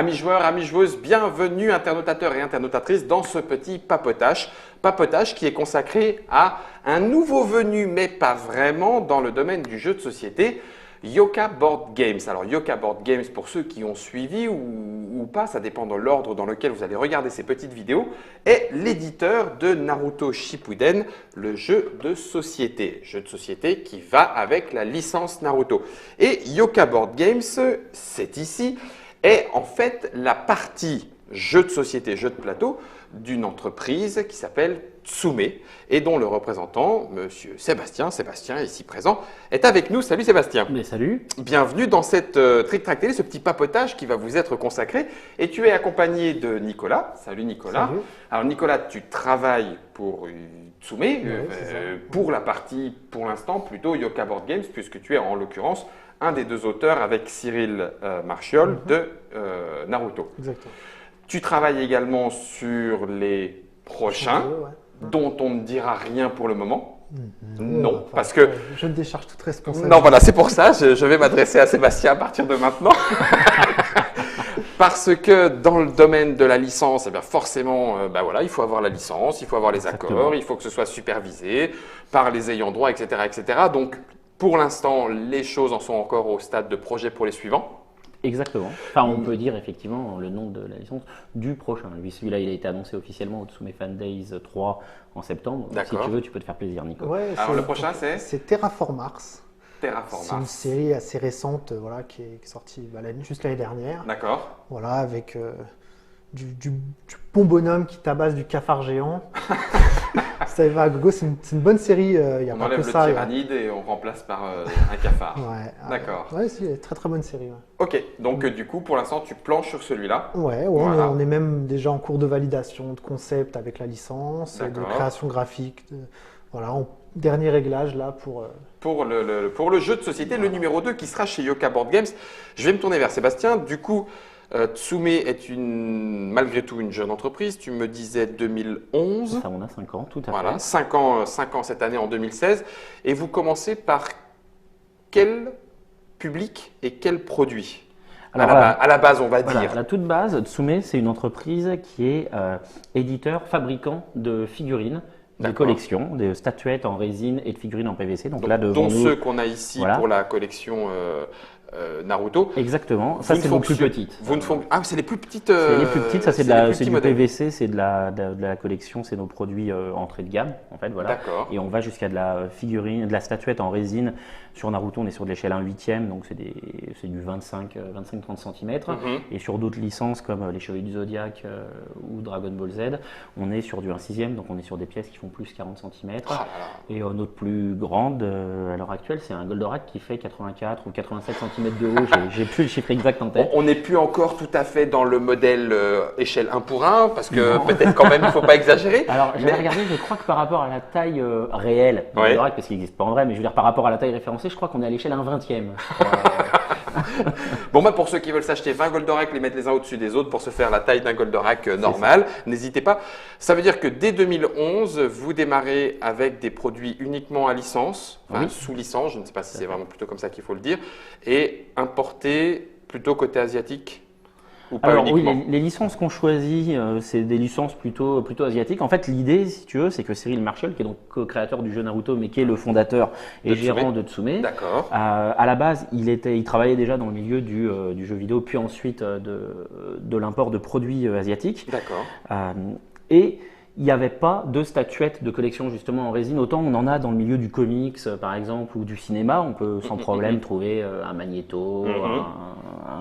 Amis joueurs, amis joueuses, bienvenue internautateurs et internautatrices dans ce petit papotage. Papotage qui est consacré à un nouveau venu, mais pas vraiment, dans le domaine du jeu de société, Yoka Board Games. Alors Yoka Board Games, pour ceux qui ont suivi ou pas, ça dépend de l'ordre dans lequel vous allez regarder ces petites vidéos, est l'éditeur de Naruto Shippuden, le jeu de société. Jeu de société qui va avec la licence Naruto. Et Yoka Board Games, c'est ici, est en fait la partie jeu de société, jeu de plateau d'une entreprise qui s'appelle Tsume et dont le représentant, monsieur Sébastien, ici présent, est avec nous. Salut Sébastien. Mais salut. Bienvenue dans cette Trick Track Télé, ce petit papotage qui va vous être consacré. Et tu es accompagné de Nicolas. Salut Nicolas. Salut. Alors Nicolas, tu travailles pour Tsume, pour la partie, pour l'instant, plutôt Yoka Board Games, puisque tu es en l'occurrence un des deux auteurs avec Cyril Marchiol de Naruto. Exactement. Tu travailles également sur les prochains, dont on ne dira rien pour le moment. Non, parce que… Je ne décharge toute responsabilité. Non, voilà, c'est pour ça, je vais m'adresser à Sébastien à partir de maintenant. Parce que dans le domaine de la licence, eh bien forcément, voilà, il faut avoir la licence, il faut avoir les accords, il faut que ce soit supervisé par les ayants droit, etc., etc. Donc, pour l'instant, les choses en sont encore au stade de projet pour les suivants. Exactement. Enfin, on peut dire effectivement le nom de la licence du prochain. Lui, celui-là, il a été annoncé officiellement au Tsume Fan Days 3 en septembre. Donc, si tu veux, tu peux te faire plaisir, Nico. Ouais, alors, le prochain, c'est Terraform Mars. Terraform C'est une Mars. série assez récente voilà, qui est sortie juste l'année dernière. D'accord. Voilà, avec du bon bonhomme qui tabasse du cafard géant. Ça va, Gogo, c'est une bonne série. Il y a On pas enlève que le ça. tyrannide et on remplace par un cafard. Ouais, D'accord. Ouais, c'est très très bonne série. Ouais. Ok, donc du coup, pour l'instant, tu planches sur celui-là. Ouais, Voilà. on est même déjà en cours de validation de concept avec la licence, de D'accord. création graphique. Voilà, dernier réglage là pour… Pour le jeu de société, le numéro 2 qui sera chez Yoka Board Games. Je vais me tourner vers Sébastien. Du coup, Tsume est malgré tout une jeune entreprise. Tu me disais 2011. Ça, on a 5 ans, tout à fait. Voilà, 5 ans cette année en 2016. Et vous commencez par quel public et quel produit? Alors, à la base, on va Voilà, dire. à la toute base, Tsume, c'est une entreprise qui est éditeur, fabricant de figurines, de D'accord. collections, de statuettes en résine et de figurines en PVC. Donc là, devant dont nous, ceux qu'on a ici voilà. pour la collection Naruto. Exactement. Ça, c'est nos plus petites. Ah, c'est les plus petites. C'est les plus petites, ça c'est les plus du petits modèles. PVC, c'est de la collection, c'est nos produits entrée de gamme en fait, voilà. D'accord. Et on va jusqu'à de la figurine, de la statuette en résine. Sur Naruto, on est sur de l'échelle 1/8, donc c'est du 25-30 cm. Et sur d'autres licences comme les Chevaliers du Zodiac ou Dragon Ball Z, on est sur du 1/6, donc on est sur des pièces qui font plus 40 cm. Ah là là. Et notre plus grande à l'heure actuelle, c'est un Goldorak qui fait 84 ou 87 cm de haut. J'ai plus le chiffre exact en tête. On n'est plus encore tout à fait dans le modèle échelle 1 pour 1, parce que peut-être quand même, il ne faut pas exagérer. Alors, j'avais regardé, je crois que par rapport à la taille réelle du Ouais. Goldorak, parce qu'il n'existe pas en vrai, mais je veux dire par rapport à la taille référencée, je crois qu'on est à l'échelle 1/20. Bon, pour ceux qui veulent s'acheter 20 Goldorak, les mettre les uns au-dessus des autres pour se faire la taille d'un Goldorak normal, n'hésitez pas. Ça veut dire que dès 2011, vous démarrez avec des produits uniquement à licence, enfin, Oui. sous licence, je ne sais pas si c'est vraiment plutôt comme ça qu'il faut le dire, et importés plutôt côté asiatique ou pas Alors oui, uniquement. les licences qu'on choisit, c'est des licences plutôt asiatiques. En fait, l'idée, si tu veux, c'est que Cyril Marchiol, qui est donc co-créateur du jeu Naruto, mais qui est le fondateur et De gérant Tsume. de Tsume, D'accord. à la base, il travaillait déjà dans le milieu du jeu vidéo, puis ensuite de l'import de produits asiatiques. D'accord. Et il n'y avait pas de statuettes de collection justement en résine. Autant on en a dans le milieu du comics par exemple ou du cinéma, on peut sans problème trouver un Magneto,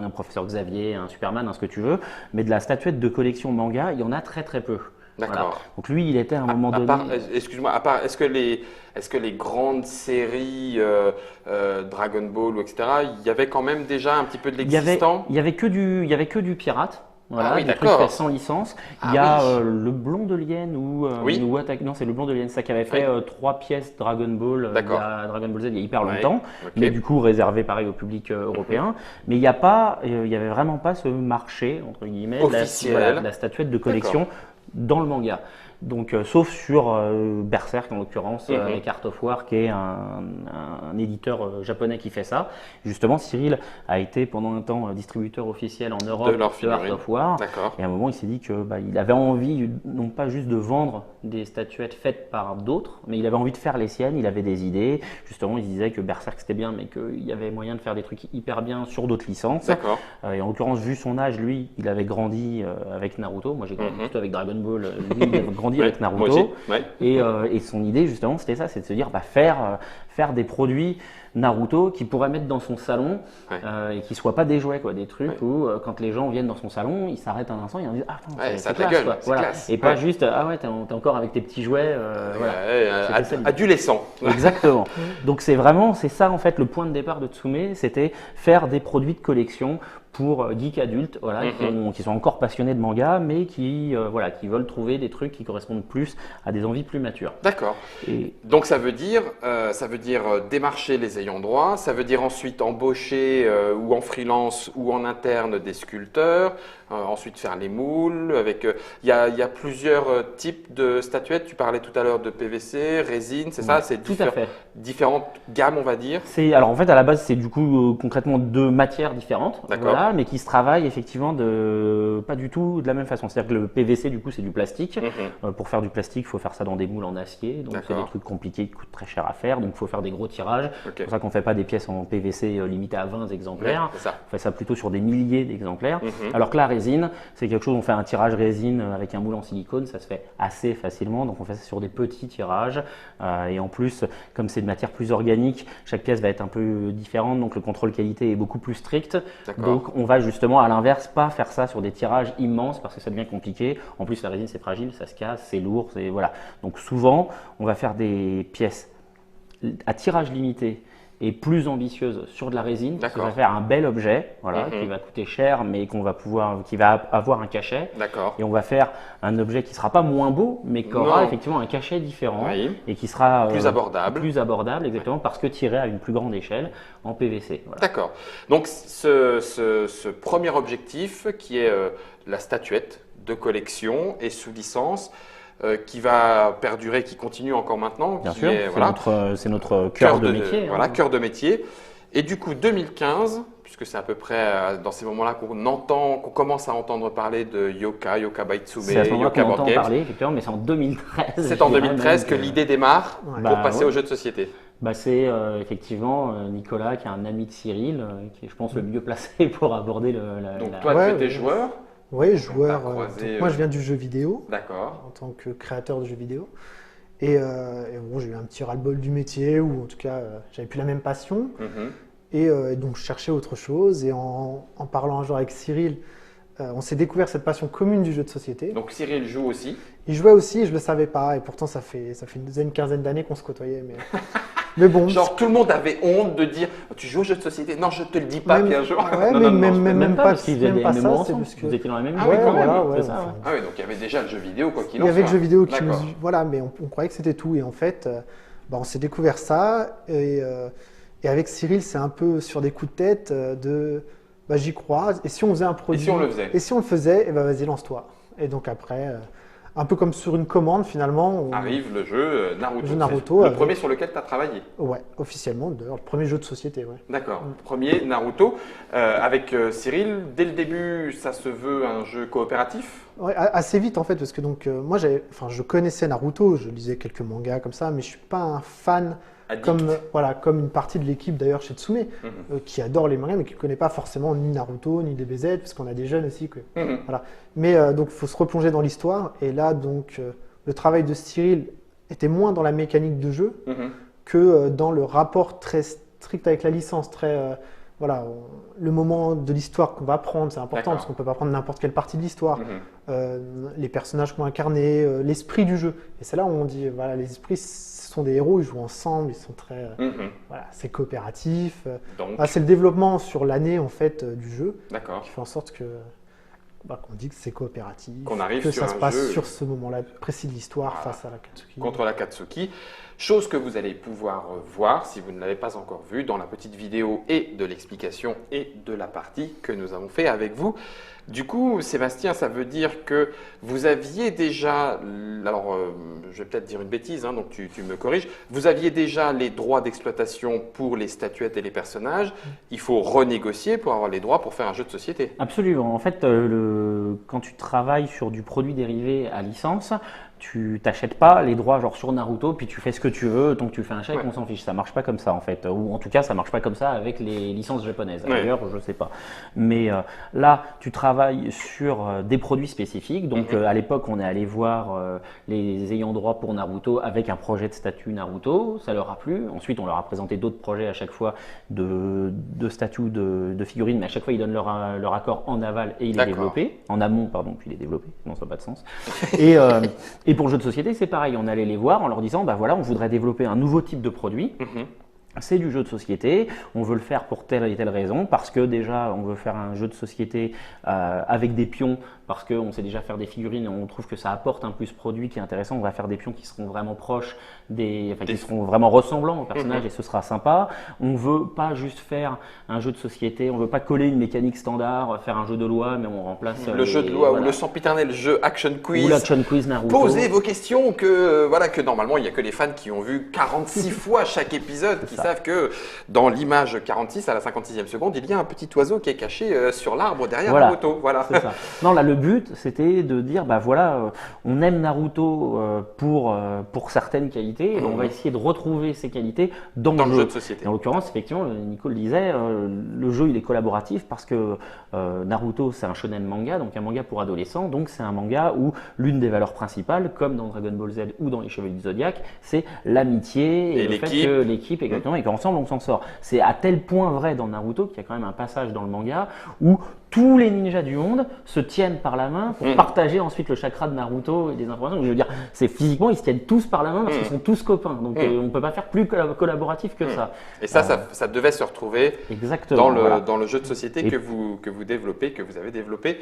un professeur Xavier, un Superman, ce que tu veux. Mais de la statuette de collection manga, il y en a très très peu. D'accord. Voilà. Donc lui, il était à un moment donné… Excuse-moi, est-ce que les grandes séries Dragon Ball, etc., il y avait quand même déjà un petit peu de l'existant? Il y avait que du pirate. Voilà, Ah oui, des trucs d'accord. faits sans licence. Il y Ah a oui. le blond de Lien ou Oui. non, c'est le blond de Lien, ça qui avait fait 3 pièces Dragon Ball, D'accord. Dragon Ball Z il y a hyper Ouais. longtemps, Ok. mais du coup réservé pareil au public européen. Mais il n'y avait vraiment pas ce marché entre guillemets Officiel. de la statuette de collection dans le manga. Donc, sauf sur Berserk en l'occurrence, avec Art of War, qui est un éditeur japonais qui fait ça. Justement, Cyril a été pendant un temps distributeur officiel en Europe de Art of War. Et à un moment, il s'est dit que il avait envie, non pas juste de vendre des statuettes faites par d'autres, mais il avait envie de faire les siennes. Il avait des idées. Justement, il disait que Berserk c'était bien, mais qu'il y avait moyen de faire des trucs hyper bien sur d'autres licences. Et en l'occurrence, vu son âge, lui, il avait grandi avec Naruto. Moi, j'ai grandi plutôt avec Dragon Ball. Lui, il avait grandi avec Naruto. Et son idée, justement, c'était ça, c'est de se dire, faire des produits Naruto qui pourrait mettre dans son salon et qui ne soient pas des jouets, quoi, des trucs où quand les gens viennent dans son salon, ils s'arrêtent un instant et ils disent ça a gueule, voilà. Classe. Et pas juste t'es encore avec tes petits jouets adolescent. Exactement. Donc c'est ça en fait le point de départ de Tsume, c'était faire des produits de collection pour geeks adultes, qui sont encore passionnés de manga, mais qui veulent trouver des trucs qui correspondent plus à des envies plus matures. D'accord. Donc ça veut dire démarcher les ayants droit, ça veut dire ensuite embaucher ou en freelance ou en interne des sculpteurs, ensuite faire les moules. Il y a plusieurs types de statuettes. Tu parlais tout à l'heure de PVC, résine, c'est ça? C'est différentes gammes, on va dire. Alors en fait, à la base, c'est du coup concrètement deux matières différentes. Mais qui se travaillent effectivement pas du tout de la même façon. C'est-à-dire que le PVC, du coup, c'est du plastique. Pour faire du plastique, il faut faire ça dans des moules en acier. Donc, c'est des trucs compliqués qui coûtent très cher à faire. Donc, il faut faire des gros tirages. C'est pour ça qu'on ne fait pas des pièces en PVC limitées à 20 exemplaires. On fait ça plutôt sur des milliers d'exemplaires. Alors que la résine, c'est quelque chose, on fait un tirage résine avec un moule en silicone. Ça se fait assez facilement. Donc, on fait ça sur des petits tirages. Et en plus, comme c'est de matière plus organique, chaque pièce va être un peu différente. Donc, le contrôle qualité est beaucoup plus strict. Donc, on va justement à l'inverse pas faire ça sur des tirages immenses parce que ça devient compliqué. En plus, la résine c'est fragile, ça se casse, c'est lourd, voilà. Donc souvent, on va faire des pièces à tirage limité et plus ambitieuses sur de la résine. Ça va faire un bel objet, qui va coûter cher, mais qui va avoir un cachet. Et on va faire un objet qui sera pas moins beau, mais qui aura effectivement un cachet différent et qui sera plus abordable. Plus abordable, exactement, parce que tiré à une plus grande échelle en PVC. D'accord. Donc ce premier objectif qui est la statuette de collection et sous licence, qui va perdurer, qui continue encore maintenant. Bien sûr, c'est notre cœur de métier. Cœur de métier. Et du coup, 2015, puisque c'est à peu près dans ces moments-là qu'on commence à entendre parler de Yoka Baitsume, c'est à ce moment-là qu'on entend parler, effectivement, mais c'est en 2013. C'est en 2013 que l'idée démarre pour passer aux jeux de société. C'est effectivement Nicolas, qui est un ami de Cyril, qui est, je pense, le mieux placé pour aborder Donc toi, tu étais joueur? Oui, joueur. Moi, je viens du jeu vidéo. En tant que créateur de jeux vidéo. Et j'ai eu un petit ras-le-bol du métier, ou en tout cas, j'avais plus la même passion. Et donc, je cherchais autre chose. Et en parlant un jour avec Cyril, on s'est découvert cette passion commune du jeu de société. Donc, Cyril joue aussi? Il jouait aussi, et je ne le savais pas. Et pourtant, ça fait une quinzaine d'années qu'on se côtoyait. Mais bon. Genre, tout le monde avait honte de dire tu joues au jeu de société? Non, je te le dis pas, bien sûr. Même pas parce qu'ils faisaient des MMO ensemble. Vous étiez dans la même équipe. Donc il y avait déjà le jeu vidéo, quoi qu'il en soit. Il y avait le jeu vidéo qui nous. Voilà, mais on croyait que c'était tout. Et en fait, on s'est découvert ça. Et avec Cyril, c'est un peu sur des coups de tête j'y crois. Et si on faisait un produit? Et si on le faisait? Et si on le faisait, vas-y, lance-toi. Et donc après. Un peu comme sur une commande, finalement. Arrive le jeu Naruto. Le premier sur lequel tu as travaillé? Ouais, officiellement, d'ailleurs, le premier jeu de société. Ouais. D'accord. Premier Naruto. Avec Cyril, dès le début, ça se veut un jeu coopératif? Ouais, assez vite en fait, parce que donc, moi, je connaissais Naruto, je lisais quelques mangas comme ça, mais je ne suis pas un fan. Comme une partie de l'équipe d'ailleurs chez Tsume, qui adore les mangas mais qui ne connaît pas forcément ni Naruto ni DBZ, parce qu'on a des jeunes aussi. Voilà. Mais donc il faut se replonger dans l'histoire, et là donc le travail de Cyril était moins dans la mécanique de jeu que dans le rapport très strict avec la licence, le moment de l'histoire qu'on va prendre, c'est important parce qu'on ne peut pas prendre n'importe quelle partie de l'histoire, les personnages qu'on a incarnés, l'esprit du jeu. Et c'est là où on dit, les esprits sont des héros, ils jouent ensemble, ils sont très, c'est coopératif. C'est le développement sur l'année en fait du jeu qui fait en sorte que qu'on dit que c'est coopératif, qu'on arrive que sur ça se passe jeu sur ce moment-là précis de l'histoire face à l'Akatsuki. Contre l'Akatsuki, chose que vous allez pouvoir voir si vous ne l'avez pas encore vu dans la petite vidéo et de l'explication et de la partie que nous avons fait avec vous Du coup, Sébastien, ça veut dire que vous aviez déjà, alors je vais peut-être dire une bêtise, hein, donc tu me corriges, vous aviez déjà les droits d'exploitation pour les statuettes et les personnages, il faut renégocier pour avoir les droits pour faire un jeu de société. Absolument. En fait, quand tu travailles sur du produit dérivé à licence, tu t'achètes pas les droits genre sur Naruto, puis tu fais ce que tu veux, tant que tu fais un chèque, on s'en fiche. Ça marche pas comme ça en fait, ou en tout cas ça marche pas comme ça avec les licences japonaises. D'ailleurs, je sais pas. Mais là, tu travailles sur des produits spécifiques. Donc à l'époque, on est allé voir les ayants droit pour Naruto avec un projet de statut Naruto. Ça leur a plu. Ensuite, on leur a présenté d'autres projets à chaque fois de statuts de figurines, mais à chaque fois ils donnent leur accord en aval et il est développé, en amont pardon, puis il est développé. Non, ça n'a pas de sens. Et pour le jeu de société, c'est pareil. On allait les voir en leur disant, bah voilà, on voudrait développer un nouveau type de produit. C'est du jeu de société, on veut le faire pour telle et telle raison, parce que déjà on veut faire un jeu de société avec des pions, parce qu'on sait déjà faire des figurines et on trouve que ça apporte un plus produit qui est intéressant. On va faire des pions qui seront vraiment proches, qui seront vraiment ressemblants aux personnages et ce sera sympa. On veut pas juste faire un jeu de société, on veut pas coller une mécanique standard, faire un jeu de loi, mais on remplace le jeu de loi ou le sempiternel jeu Action Quiz. Ou l'Action Quiz Naruto. Posez vos questions que normalement il n'y a que les fans qui ont vu 46 fois chaque épisode qui savent que dans l'image 46 à la 56e seconde, il y a un petit oiseau qui est caché sur l'arbre derrière Naruto. Voilà. C'est ça. Non, là le but c'était de dire bah voilà, on aime Naruto pour certaines qualités, et on va essayer de retrouver ces qualités dans le jeu de société. Et en l'occurrence, effectivement, Nico le disait, le jeu il est collaboratif parce que Naruto c'est un shonen manga, donc un manga pour adolescents, donc c'est un manga où l'une des valeurs principales, comme dans Dragon Ball Z ou dans les Chevaliers du Zodiac, c'est l'amitié et le fait que l'équipe exactement et qu'ensemble on s'en sort. C'est à tel point vrai dans Naruto qu'il y a quand même un passage dans le manga où tous les ninjas du monde se tiennent par la main pour partager ensuite le chakra de Naruto et des informations. Donc, je veux dire, c'est physiquement, ils se tiennent tous par la main parce qu'ils sont tous copains. Donc, on ne peut pas faire plus collaboratif que ça. Et ça devait se retrouver dans le jeu de société que vous développez, que vous avez développé.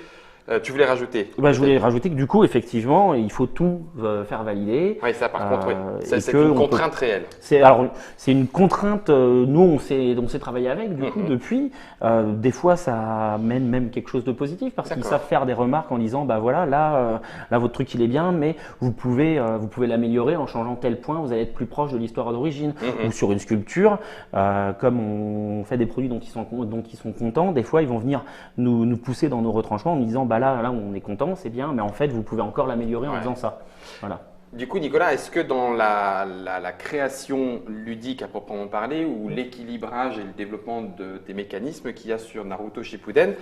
Tu voulais rajouter Je voulais rajouter que du coup, effectivement, il faut tout faire valider. Oui, ça par contre, c'est une contrainte réelle. C'est une contrainte, nous on sait travailler avec du coup depuis. Des fois, ça amène même quelque chose de positif parce qu'ils savent faire des remarques en disant, bah voilà, là votre truc il est bien, mais vous pouvez l'améliorer en changeant tel point, vous allez être plus proche de l'histoire d'origine. Ou sur une sculpture, comme on fait des produits dont ils sont contents, des fois ils vont venir nous pousser dans nos retranchements en nous disant, bah là on est content, c'est bien, mais en fait vous pouvez encore l'améliorer en faisant ça. Voilà. Du coup, Nicolas, est-ce que dans la création ludique à proprement parler, ou l'équilibrage et le développement des mécanismes qu'il y a sur Naruto Shippuden,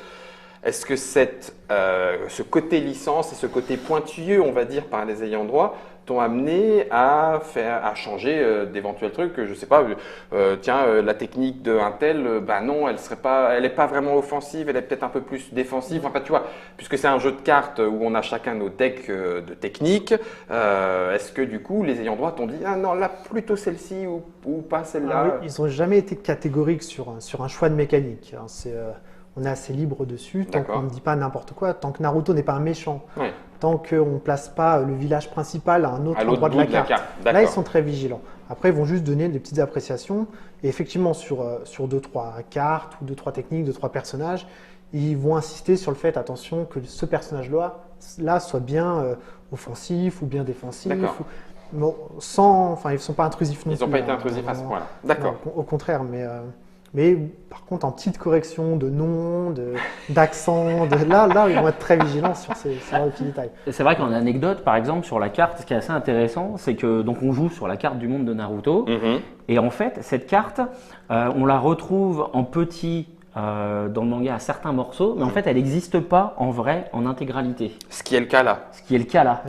est-ce que ce côté licence et ce côté pointilleux, on va dire, par les ayants droit, t'ont amené à changer d'éventuels trucs? Je sais pas, la technique d'un tel, non, elle est pas vraiment offensive, elle est peut-être un peu plus défensive. Enfin, tu vois, puisque c'est un jeu de cartes où on a chacun nos decks de techniques, est-ce que du coup les ayants droit t'ont dit ah non, là plutôt celle-ci ou pas celle-là? Ils n'ont jamais été catégoriques sur un choix de mécanique. On est assez libre dessus, tant qu'on ne dit pas n'importe quoi, tant que Naruto n'est pas un méchant, tant qu'on ne place pas le village principal à un autre endroit de la carte. Là, ils sont très vigilants. Après, ils vont juste donner des petites appréciations. Et effectivement, sur 2-3 cartes ou 2-3 techniques, 2-3 personnages, ils vont insister sur le fait, attention, que ce personnage-là soit bien offensif ou bien défensif. Ils ne sont pas intrusifs non plus. Ils n'ont pas été intrusifs à ce point-là. D'accord. Au contraire, mais par contre, en petite correction de nom, d'accent, là, ils vont être très vigilants sur ces petits détails. C'est vrai qu'en anecdote, par exemple, sur la carte, ce qui est assez intéressant, c'est que donc on joue sur la carte du monde de Naruto, et en fait, cette carte, on la retrouve en petit dans le manga à certains morceaux, mais en fait, elle n'existe pas en vrai, en intégralité. Ce qui est le cas là.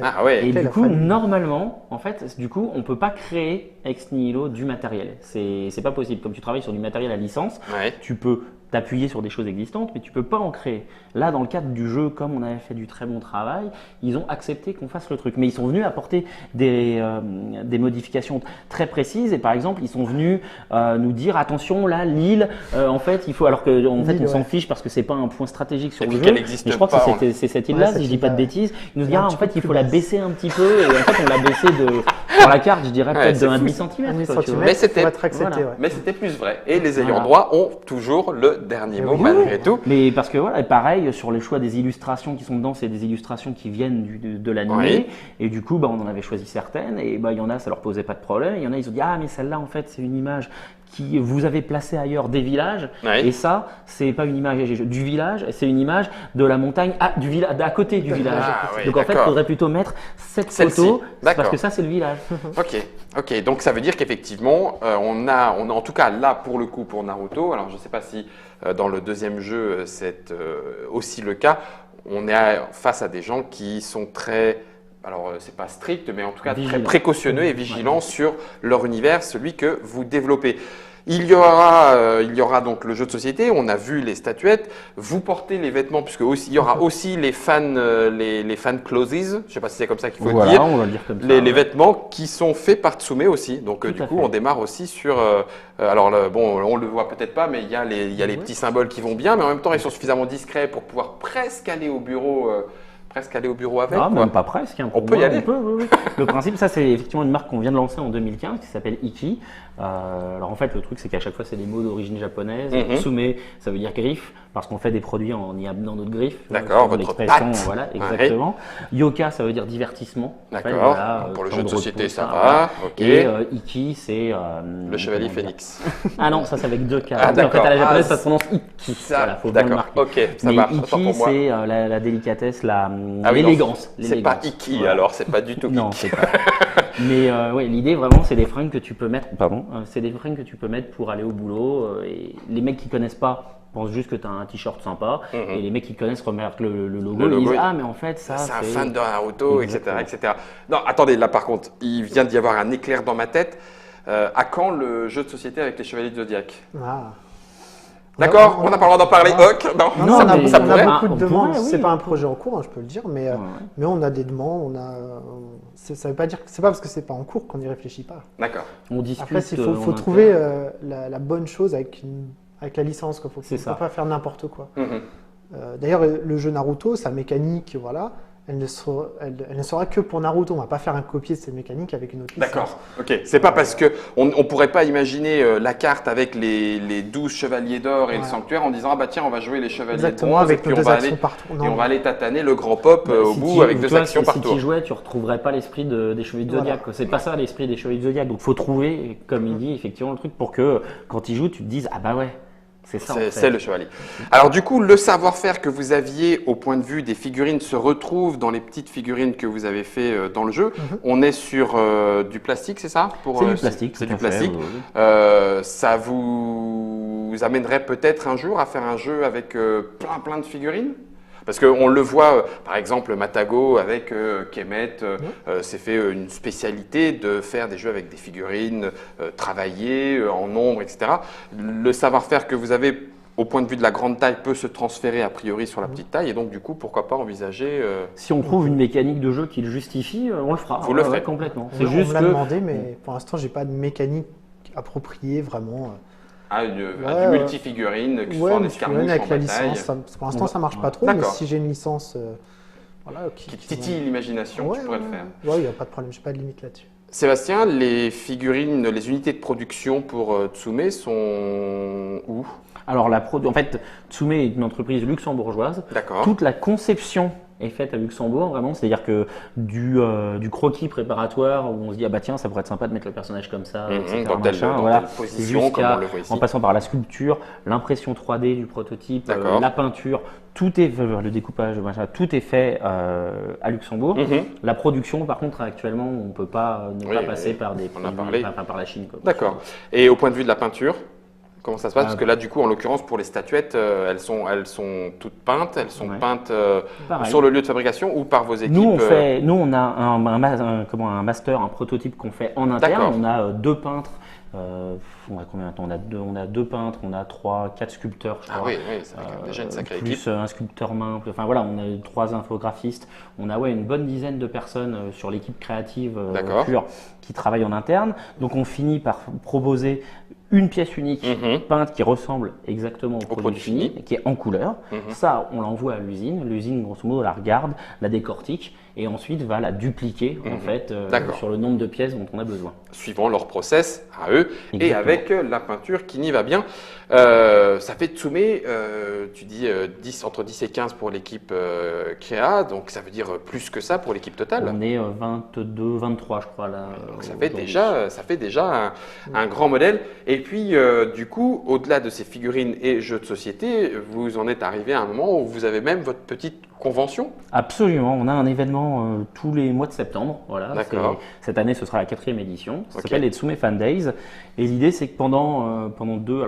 Ah ouais. Et du coup, normalement, en fait, on peut pas créer ex nihilo du matériel. C'est pas possible. Comme tu travailles sur du matériel à licence, tu peux t'appuyer sur des choses existantes, mais tu peux pas en créer. Là, dans le cadre du jeu, comme on avait fait du très bon travail, ils ont accepté qu'on fasse le truc. Mais ils sont venus apporter des modifications très précises. Et par exemple, ils sont venus nous dire attention, là, l'île, en fait, il faut. Alors que en fait, on s'en fiche parce que c'est pas un point stratégique sur le jeu. Mais je crois que c'est cette île-là, si je dis pas de bêtises. Ils nous disent en fait, il faut la baisser un petit peu. Et en fait, on l'a baissé Sur la carte, je dirais Ouais, peut-être c'est de fou. 1,5 cm. Un quoi, tu vois. centimètre, Mais c'était- pour être accepté. voilà. Ouais. Mais c'était plus vrai. Et les ayants Voilà. droit ont toujours le dernier Et mot oui. malgré tout. Mais parce que voilà, et pareil, sur les choix des illustrations qui sont dedans, c'est des illustrations qui viennent de l'animé. Oui. Et du coup, bah, on en avait choisi certaines. Et bah, il y en a, ça leur posait pas de problème. Il y en a, ils ont dit, ah, mais celle-là, en fait, c'est une image qui vous avez placée ailleurs des villages. Oui. Et ça, c'est pas une image du village, c'est une image de la montagne d'à côté du village. Ah, oui, Donc en fait, il d'accord. faudrait plutôt mettre cette Celle-ci. photo, parce D'accord. que ça, c'est le village. Ok. Donc ça veut dire qu'effectivement, on a en tout cas là pour le coup pour Naruto. Alors je ne sais pas si dans le deuxième jeu c'est aussi le cas. On est face à des gens qui sont très, alors c'est pas strict, mais en tout cas très Vigilants. précautionneux et vigilants sur leur univers, celui que vous développez. Il y aura donc le jeu de société. On a vu les statuettes. Vous portez les vêtements, puisque il y aura aussi les fan clothes. Je ne sais pas si c'est comme ça qu'il faut le Voilà, dire. on va le dire comme ça. Les ouais. vêtements qui sont faits par Tsume aussi. Donc Tout du à coup, fait. on démarre aussi sur. Alors bon, on le voit peut-être pas, mais il y a les petits symboles qui vont bien, mais en même temps, ils sont suffisamment discrets pour pouvoir presque aller au bureau. Avec. Ah, quoi. même pas presque. Hein, pour On peut y moi, aller. On peut, oui, oui. Le principe, ça, c'est effectivement une marque qu'on vient de lancer en 2015 qui s'appelle Iki. Alors en fait, le truc, c'est qu'à chaque fois, c'est des mots d'origine japonaise. Mhm. Tsume, ça veut dire griffe, parce qu'on fait des produits en y amenant notre griffe. D'accord, Sur votre l'expression, patte. Voilà, exactement. Yoka, ça veut dire divertissement. En fait, D'accord. voilà, Pour le temps jeu de société, repos, ça va. voilà. Ok. Et Iki, c'est. Le chevalier comment dire phénix. Ah non, ça, c'est avec deux K. Ah, En fait, d'accord. à la japonaise, Ah, ça se prononce Iki. Ça, Voilà, faut bien le d'accord. marquer. Ok, ça Mais marche. Autant Iki, pour moi. c'est la délicatesse, Ah oui, non, l'élégance. C'est pas l'élégance. Iki Voilà. alors, c'est pas du tout Non, Iki. c'est pas. Mais ouais, l'idée vraiment, c'est des fringues que tu peux mettre. Pardon. C'est des fringues que tu peux mettre pour aller au boulot. Et les mecs qui connaissent pas pensent juste que tu as un t-shirt sympa. Mhm. Et les mecs qui connaissent remarquent le logo. Le logo, Ils disent oui. ah mais en fait ça C'est un fan de Naruto, Exactement. etc. Non, attendez, là par contre, il vient d'y avoir un éclair dans ma tête. À quand le jeu de société avec les Chevaliers de Zodiac? Ah. D'accord, on n'a pas le droit d'en parler. Ah. Ok, non, Non, ça, on a, mais- ça on a pourrait. Ah, beaucoup on de demandes. pourrait, oui. C'est pas un projet en cours, hein, je peux le dire, mais, Ouais. mais on a des demandes. Ça veut pas dire que c'est pas parce que c'est pas en cours qu'on n'y réfléchit pas. D'accord. On discute. Après, il en faut interne. trouver la bonne chose avec la licence. Il C'est faut ça. pas faire n'importe quoi. Mhm. D'ailleurs, le jeu Naruto, sa mécanique, voilà, elle ne sera que pour Naruto. On va pas faire un copier de cette mécanique avec une autre licence. D'accord, ok. C'est pas parce que on pourrait pas imaginer la carte avec les 12 chevaliers d'or et le Ouais. sanctuaire en disant ah bah tiens on va jouer les chevaliers Exactement, de bronze avec et puis nos on deux va actions aller partout. et Non, on va aller tataner le grand pop au Si bout tu- avec deux tu vois, actions si par tu tour. y jouais, tu retrouverais pas l'esprit des Chevaliers de Voilà. Zodiac. quoi. C'est pas ça l'esprit des Chevaliers de Zodiac. Donc faut trouver, comme il dit, effectivement le truc pour que quand ils jouent, tu te dises ah bah ouais, c'est ça. en fait. C'est le chevalier. Alors du coup, le savoir-faire que vous aviez au point de vue des figurines se retrouve dans les petites figurines que vous avez fait dans le jeu. On est sur du plastique, c'est ça? C'est du plastique. C'est tout du à fait, plastique. oui, oui. Ça vous amènerait peut-être un jour à faire un jeu avec plein de figurines? Parce qu'on le voit, par exemple, Matago avec Kemet s'est fait une spécialité de faire des jeux avec des figurines travaillées en nombre, etc. Le savoir-faire que vous avez au point de vue de la grande taille peut se transférer a priori sur la petite taille et donc du coup, pourquoi pas envisager… Si on trouve une mécanique de jeu qui le justifie, on le fera. Vous le Ouais, ferez. complètement. On C'est me juste l'a que demandé, mais pour l'instant, j'ai pas de mécanique appropriée vraiment. à du Ouais, multifigurine, que ce soit en mais escarmouche, avec en la bataille, licence, pour l'instant, ça marche pas trop. Mais D'accord. si j'ai une licence, voilà, qui titille l'imagination, tu pourrais le faire. Ouais, il n'y a pas de problème, j'ai pas de limite là-dessus. Sébastien, les figurines, les unités de production pour Tsume sont où? alors en fait, Tsume est une entreprise luxembourgeoise. D'accord. Toute la conception est faite à Luxembourg, vraiment. C'est-à-dire que du croquis préparatoire où on se dit ah bah tiens ça pourrait être sympa de mettre le personnage comme ça, etc. Dans telle machin, voilà. position, Jusqu'à- comme on le voit ici. en passant par la sculpture, l'impression 3D du prototype, D'accord. la peinture, tout est le découpage, machin, tout est fait à Luxembourg. Mhm. La production, par contre, actuellement, on peut pas ne Oui, pas oui, passer oui. par des On a produits, parlé. par la Chine. quoi. D'accord. Et au point de vue de la peinture, comment ça se passe? Parce Ah. que là, du coup, en l'occurrence, pour les statuettes, elles sont toutes peintes. Elles sont Ouais. peintes Pareil. sur le lieu de fabrication ou par vos équipes? Nous, on a un master, un prototype qu'on fait en interne. D'accord. On a deux peintres On a combien maintenant? On a deux peintres, on a 4 sculpteurs, je crois. Ah oui, ça fait quand même déjà une sacrée équipe. Plus un sculpteur main. Enfin voilà, on a 3 infographistes. On a une bonne dizaine de personnes sur l'équipe créative pure qui travaillent en interne. Donc on finit par proposer une pièce unique peinte qui ressemble exactement au produit fini, qui est en couleur. Ça, on l'envoie à l'usine. L'usine, grosso modo, la regarde, la décortique et ensuite va la dupliquer en fait sur le nombre de pièces dont on a besoin. Suivant leur process à eux et avec la peinture qui n'y va bien. Ça fait Tsume, tu dis entre 10 et 15 pour l'équipe créa, donc ça veut dire plus que ça pour l'équipe totale. On est 22, 23 je crois là. Donc ça fait déjà un grand modèle. Et puis du coup, au-delà de ces figurines et jeux de société, vous en êtes arrivé à un moment où vous avez même votre petite convention? Absolument, on a un événement tous les mois de septembre. Voilà, cette année, ce sera la 4e édition. Ça s'appelle les Tsume Fan Days. Et l'idée, c'est que pendant 2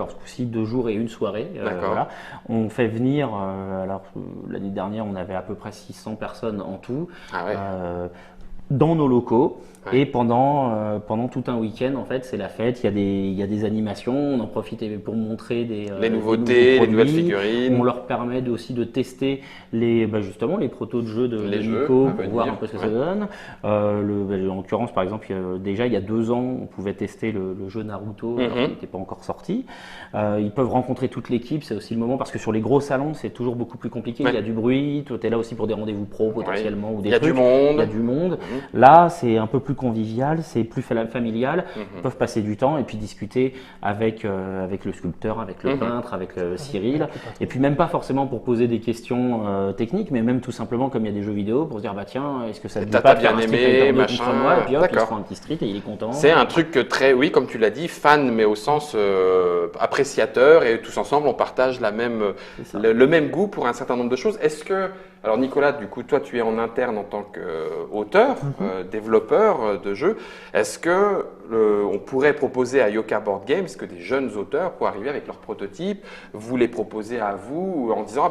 jours et une soirée, on fait venir. L'année dernière, on avait à peu près 600 personnes en tout. Dans nos locaux. Et pendant tout un week-end, en fait, c'est la fête. Il y a des animations. On en profite pour montrer les nouveautés, les nouvelles figurines. On leur permet aussi de tester justement les protos de jeux de Nico pour voir un peu ce que ça donne. En l'occurrence, par exemple, déjà il y a 2 ans, on pouvait tester le jeu Naruto alors qu'il n'était pas encore sorti. Ils peuvent rencontrer toute l'équipe. C'est aussi le moment parce que sur les gros salons, c'est toujours beaucoup plus compliqué. Il y a du bruit. Tu es là aussi pour des rendez-vous pro potentiellement ou des trucs. Il y a du monde. Là, c'est un peu plus convivial, c'est plus familial. Ils peuvent passer du temps et puis discuter avec le sculpteur, avec le peintre, avec Cyril. Et puis même pas forcément pour poser des questions techniques, mais même tout simplement comme il y a des jeux vidéo pour se dire tiens, est-ce que ça te dit pas de faire un Street Fighter 2 contre moi, et puis hop, il se prend un petit street et il est content. C'est un truc très, oui, comme tu l'as dit, fan, mais au sens appréciateur, et tous ensemble on partage le même goût pour un certain nombre de choses. Est-ce que, alors Nicolas, du coup, toi tu es en interne en tant qu'auteur, développeur de jeux. Est-ce que on pourrait proposer à Yoka Board Games que des jeunes auteurs, pour arriver avec leurs prototypes, vous les proposez à vous en disant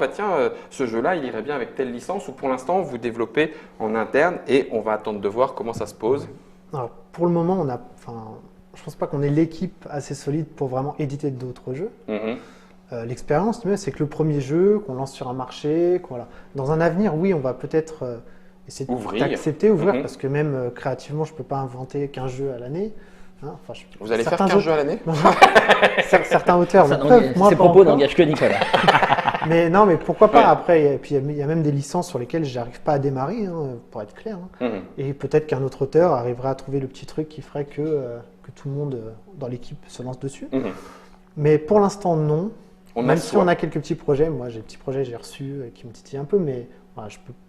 ce jeu-là, il irait bien avec telle licence, ou pour l'instant vous développez en interne et on va attendre de voir comment ça se pose? Alors, pour le moment, je pense pas qu'on ait l'équipe assez solide pour vraiment éditer d'autres jeux. L'expérience, c'est que le premier jeu qu'on lance sur un marché, dans un avenir, oui, on va peut-être essayer d'accepter, ouvrir, parce que même créativement, je ne peux pas inventer qu'un jeu à l'année. Vous allez faire 15 jeux à l'année? Certains auteurs peuvent. Ces propos n'engagent que Nicolas. Mais pourquoi pas après. Et puis il y a même des licences sur lesquelles je n'arrive pas à démarrer, pour être clair. Et peut-être qu'un autre auteur arrivera à trouver le petit truc qui ferait que tout le monde dans l'équipe se lance dessus. Mais pour l'instant, non. Même si on a quelques petits projets, moi j'ai des petits projets que j'ai reçus qui me titillent un peu, mais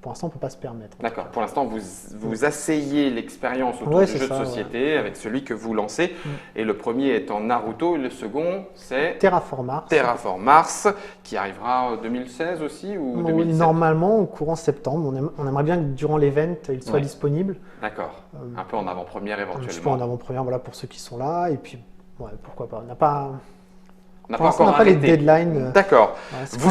pour l'instant on ne peut pas se permettre. D'accord, pour l'instant vous asseyez l'expérience autour du jeu de société avec celui que vous lancez. Et le premier est en Naruto, et le second c'est Terraform Mars. Terraform Mars, qui arrivera en 2016 aussi ou 2017? Normalement au courant septembre. On aimerait bien que durant l'event il soit disponible. D'accord, un peu en avant-première éventuellement. Un petit peu en avant-première, pour ceux qui sont là. Et puis pourquoi pas. On n'a pas les deadlines. D'accord. Vous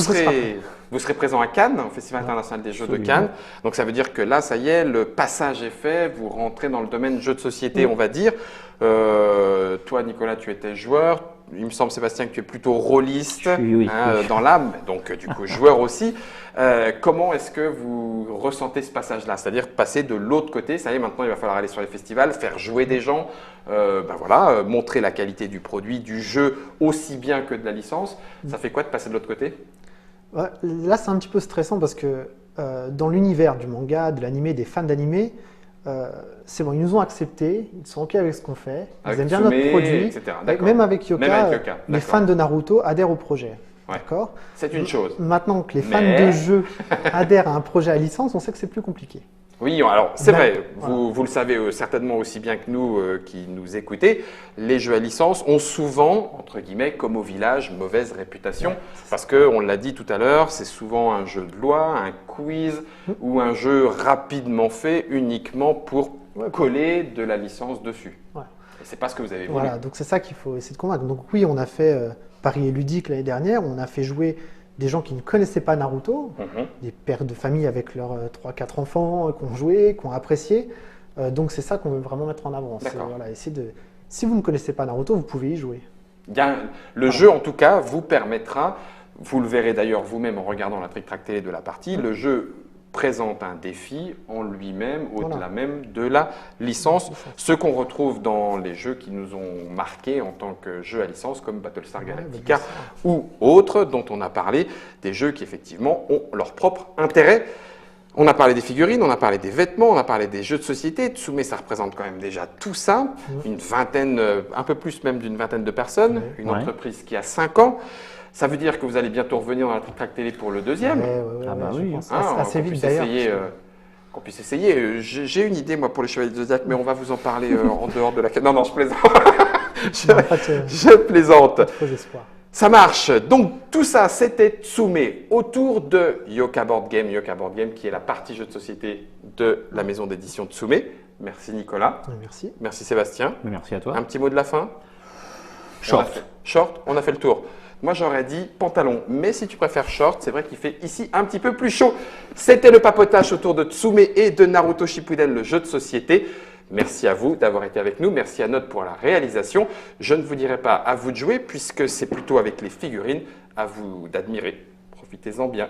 serez présent à Cannes, au Festival international des jeux de Cannes. Donc ça veut dire que là, ça y est, le passage est fait. Vous rentrez dans le domaine jeux de société, on va dire. Toi, Nicolas, tu étais joueur. Il me semble, Sébastien, que tu es plutôt rôliste dans l'âme, donc du coup joueur aussi. Comment est-ce que vous ressentez ce passage-là? C'est-à-dire passer de l'autre côté, ça y est, maintenant il va falloir aller sur les festivals, faire jouer des gens, montrer la qualité du produit, du jeu, aussi bien que de la licence. Ça fait quoi de passer de l'autre côté? Là, c'est un petit peu stressant parce que dans l'univers du manga, de l'animé, des fans d'animé, c'est bon, ils nous ont acceptés, ils sont OK avec ce qu'on fait, ils aiment bien notre produit, etc. Même avec Yoka, les fans de Naruto adhèrent au projet. D'accord. C'est une chose. Maintenant que les fans de jeux adhèrent à un projet à licence, on sait que c'est plus compliqué. Oui, alors c'est vrai, vous le savez certainement aussi bien que nous qui nous écoutez, les jeux à licence ont souvent, entre guillemets, comme au village, mauvaise réputation. Parce qu'on l'a dit tout à l'heure, c'est souvent un jeu de loi, un quiz ou un jeu rapidement fait uniquement pour coller de la licence dessus. Et c'est pas ce que vous avez voulu. Voilà, donc c'est ça qu'il faut essayer de convaincre. Donc oui, on a fait Paris et Ludique l'année dernière, on a fait jouer des gens qui ne connaissaient pas Naruto, des pères de famille avec leurs 3-4 enfants qui ont joué, qui ont apprécié. Donc c'est ça qu'on veut vraiment mettre en avant. C'est essayer Si vous ne connaissez pas Naruto, vous pouvez y jouer. Le jeu, en tout cas, vous permettra, vous le verrez d'ailleurs vous-même en regardant la Trick Track télé de la partie, le jeu présente un défi en lui-même, au-delà même de la licence, ce qu'on retrouve dans les jeux qui nous ont marqués en tant que jeux à licence, comme Battlestar Galactica ou autres dont on a parlé, des jeux qui effectivement ont leur propre intérêt. On a parlé des figurines, on a parlé des vêtements, on a parlé des jeux de société. Tsume, ça représente quand même déjà tout ça. Une vingtaine, un peu plus même d'une vingtaine de personnes. Une entreprise qui a 5 ans. Ça veut dire que vous allez bientôt revenir dans la Trick Track télé pour le deuxième. Oui. Assez vite d'ailleurs. Qu'on puisse essayer. J'ai une idée, moi, pour les Chevaliers de Zodiac, mais on va vous en parler en dehors de la... Non, je plaisante. Je plaisante. Trop d'espoir. Ça marche. Donc, tout ça, c'était Tsume autour de Yoka Board Game. Yoka Board Game qui est la partie jeu de société de la maison d'édition Tsume. Merci Nicolas. Merci. Merci Sébastien. Merci à toi. Un petit mot de la fin? Short. Short, on a fait le tour. Moi, j'aurais dit pantalon, mais si tu préfères short, c'est vrai qu'il fait ici un petit peu plus chaud. C'était le papotage autour de Tsume et de Naruto Shippuden, le jeu de société. Merci à vous d'avoir été avec nous. Merci à Note pour la réalisation. Je ne vous dirai pas à vous de jouer puisque c'est plutôt avec les figurines à vous d'admirer. Profitez-en bien.